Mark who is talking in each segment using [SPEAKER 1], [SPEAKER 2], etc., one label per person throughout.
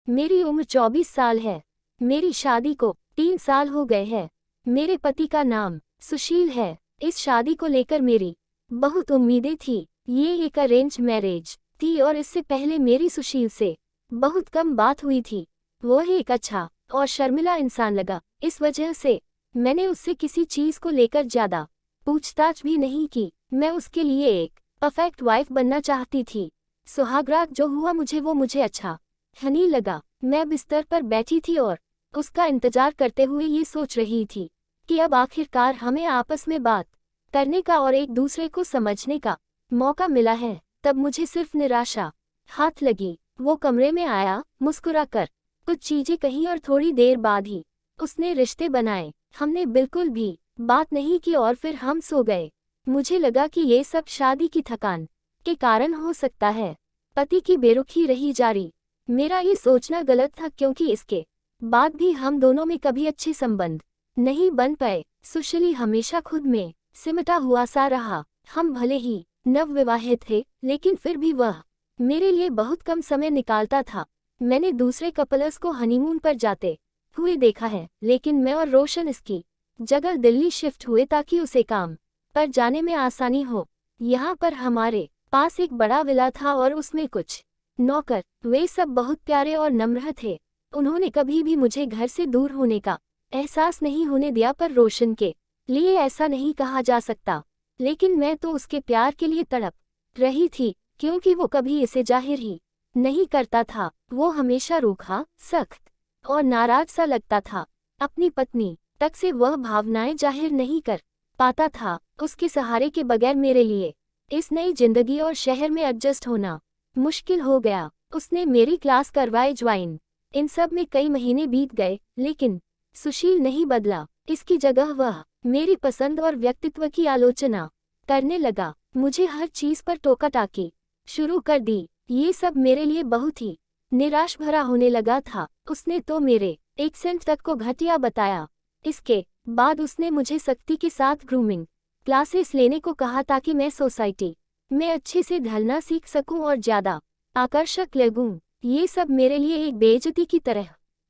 [SPEAKER 1] मेरी उम्र 24 साल है। मेरी शादी को 3 साल हो गए हैं। मेरे पति का नाम सुशील है। इस शादी को लेकर मेरी बहुत उम्मीदें थी। ये एक अरेंज मैरिज थी और इससे पहले मेरी सुशील से बहुत कम बात हुई थी। वो एक अच्छा और शर्मिला इंसान लगा। इस वजह से मैंने उससे किसी चीज को लेकर ज्यादा पूछताछ भी नहीं की। मैं उसके लिए एक परफेक्ट वाइफ बनना चाहती थी। सुहागरात जो हुआ मुझे अच्छा नहीं लगा। मैं बिस्तर पर बैठी थी और उसका इंतजार करते हुए ये सोच रही थी कि अब आखिरकार हमें आपस में बात करने का और एक दूसरे को समझने का मौका मिला है। तब मुझे सिर्फ निराशा हाथ लगी। वो कमरे में आया, मुस्कुराकर कुछ चीजें कहीं और थोड़ी देर बाद ही उसने रिश्ते बनाए। हमने बिल्कुल भी बात नहीं की और फिर हम सो गए। मुझे लगा कि ये सब शादी की थकान के कारण हो सकता है। पति की बेरुखी रही जारी। मेरा ये सोचना गलत था क्योंकि इसके बाद भी हम दोनों में कभी अच्छे संबंध नहीं बन पाए। सुशील हमेशा खुद में सिमटा हुआ सा रहा। हम भले ही नवविवाहित थे लेकिन फिर भी वह मेरे लिए बहुत कम समय निकालता था। मैंने दूसरे कपल्स को हनीमून पर जाते हुए देखा है, लेकिन मैं और रोशन इसकी जगह दिल्ली शिफ्ट हुए ताकि उसे काम पर जाने में आसानी हो। यहाँ पर हमारे पास एक बड़ा विला था और उसमें कुछ नौकर। वे सब बहुत प्यारे और नम्र थे। उन्होंने कभी भी मुझे घर से दूर होने का एहसास नहीं होने दिया। पर रोशन के लिए ऐसा नहीं कहा जा सकता, लेकिन मैं तो उसके प्यार के लिए तड़प रही थी क्योंकि वो कभी इसे जाहिर ही नहीं करता था। वो हमेशा रूखा, सख्त और नाराज सा लगता था। अपनी पत्नी तक से वह भावनाएं जाहिर नहीं कर पाता था। उसके सहारे के बगैर मेरे लिए इस नई जिंदगी और शहर में एडजस्ट होना मुश्किल हो गया। उसने मेरी क्लास करवाए ज्वाइन। इन सब में कई महीने बीत गए, लेकिन सुशील नहीं बदला। इसकी जगह वह मेरी पसंद और व्यक्तित्व की आलोचना करने लगा। मुझे हर चीज पर टोका टाकी शुरू कर दी। ये सब मेरे लिए बहुत ही निराश भरा होने लगा था। उसने तो मेरे एक्सेंट तक को घटिया बताया। इसके बाद उसने मुझे सख्ती के साथ ग्रूमिंग क्लासेस लेने को कहा ताकि मैं सोसाइटी में अच्छे से ढलना सीख सकूं और ज्यादा आकर्षक लगूं। ये सब मेरे लिए एक बेइज्जती की तरह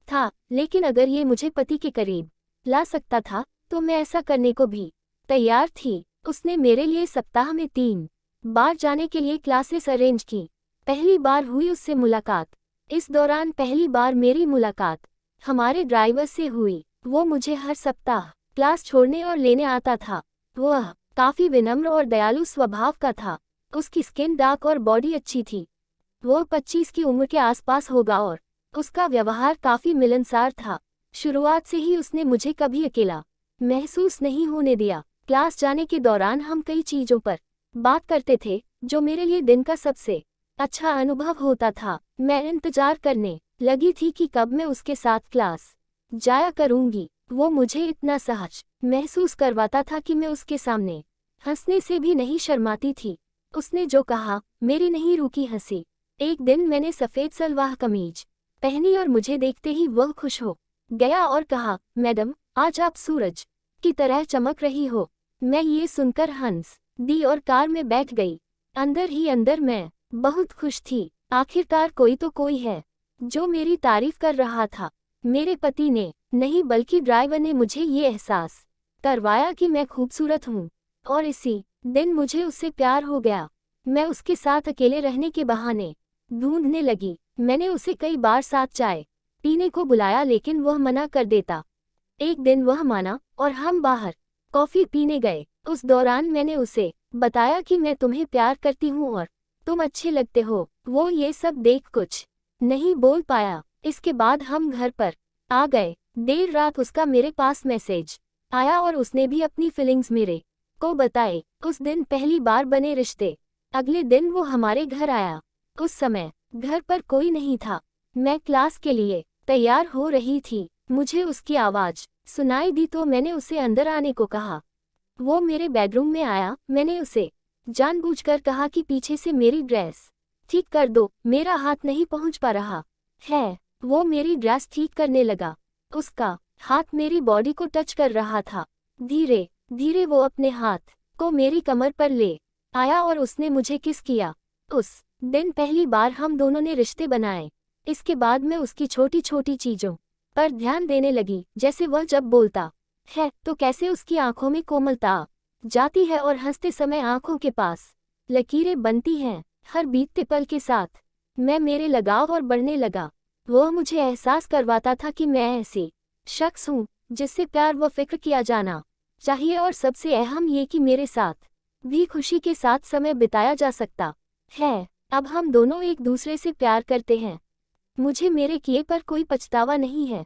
[SPEAKER 1] था, लेकिन अगर ये मुझे पति के करीब ला सकता था तो मैं ऐसा करने को भी तैयार थी। उसने मेरे लिए सप्ताह में 3 बार जाने के लिए क्लासेस अरेंज की। पहली बार हुई उससे मुलाकात। इस दौरान पहली बार मेरी मुलाकात हमारे ड्राइवर से हुई। वो मुझे हर सप्ताह क्लास छोड़ने और लेने आता था। वह काफी विनम्र और दयालु स्वभाव का था। उसकी स्किन डार्क और बॉडी अच्छी थी। वो 25 की उम्र के आसपास होगा और उसका व्यवहार काफी मिलनसार था। शुरुआत से ही उसने मुझे कभी अकेला महसूस नहीं होने दिया। क्लास जाने के दौरान हम कई चीजों पर बात करते थे, जो मेरे लिए दिन का सबसे अच्छा अनुभव होता था। मैं इंतजार करने लगी थी कि कब मैं उसके साथ क्लास जाया करूंगी। वो मुझे इतना सहज महसूस करवाता था कि मैं उसके सामने हंसने से भी नहीं शर्माती थी। उसने जो कहा, मेरी नहीं रुकी हंसी। एक दिन मैंने सफेद सलवार कमीज पहनी और मुझे देखते ही वह खुश हो गया और कहा, मैडम, आज आप सूरज की तरह चमक रही हो। मैं ये सुनकर हंस दी और कार में बैठ गई। अंदर ही अंदर मैं बहुत खुश थी। आखिरकार कोई तो कोई है जो मेरी तारीफ कर रहा था। मेरे पति ने नहीं बल्कि ड्राइवर ने मुझे ये एहसास करवाया कि मैं खूबसूरत हूँ, और इसी दिन मुझे उससे प्यार हो गया। मैं उसके साथ अकेले रहने के बहाने ढूंढने लगी। मैंने उसे कई बार साथ चाय पीने को बुलाया, लेकिन वह मना कर देता। एक दिन वह माना और हम बाहर कॉफी पीने गए। उस दौरान मैंने उसे बताया कि मैं तुम्हें प्यार करती हूँ और तुम अच्छे लगते हो। वो ये सब देख कुछ नहीं बोल पाया। इसके बाद हम घर पर आ गए। देर रात उसका मेरे पास मैसेज आया और उसने भी अपनी फीलिंग्स मेरे को बताए। उस दिन पहली बार बने रिश्ते। अगले दिन वो हमारे घर आया। उस समय घर पर कोई नहीं था। मैं क्लास के लिए तैयार हो रही थी। मुझे उसकी आवाज सुनाई दी तो मैंने उसे अंदर आने को कहा। वो मेरे बेडरूम में आया। मैंने उसे जानबूझकर कहा कि पीछे से मेरी ड्रेस ठीक कर दो, मेरा हाथ नहीं पहुंच पा रहा है। वो मेरी ड्रेस ठीक करने लगा। उसका हाथ मेरी बॉडी को टच कर रहा था। धीरे धीरे वो अपने हाथ को मेरी कमर पर ले आया और उसने मुझे किस किया। उस दिन पहली बार हम दोनों ने रिश्ते बनाए। इसके बाद मैं उसकी छोटी छोटी चीज़ों पर ध्यान देने लगी, जैसे वह जब बोलता है तो कैसे उसकी आंखों में कोमलता आ जाती है और हंसते समय आंखों के पास लकीरें बनती हैं। हर बीतते पल के साथ मैं मेरे लगाव और बढ़ने लगा। वह मुझे एहसास करवाता था कि मैं ऐसे शख्स हूँ जिससे प्यार व फिक्र किया जाना चाहिए, और सबसे अहम ये कि मेरे साथ भी खुशी के साथ समय बिताया जा सकता है। अब हम दोनों एक दूसरे से प्यार करते हैं। मुझे मेरे किए पर कोई पछतावा नहीं है।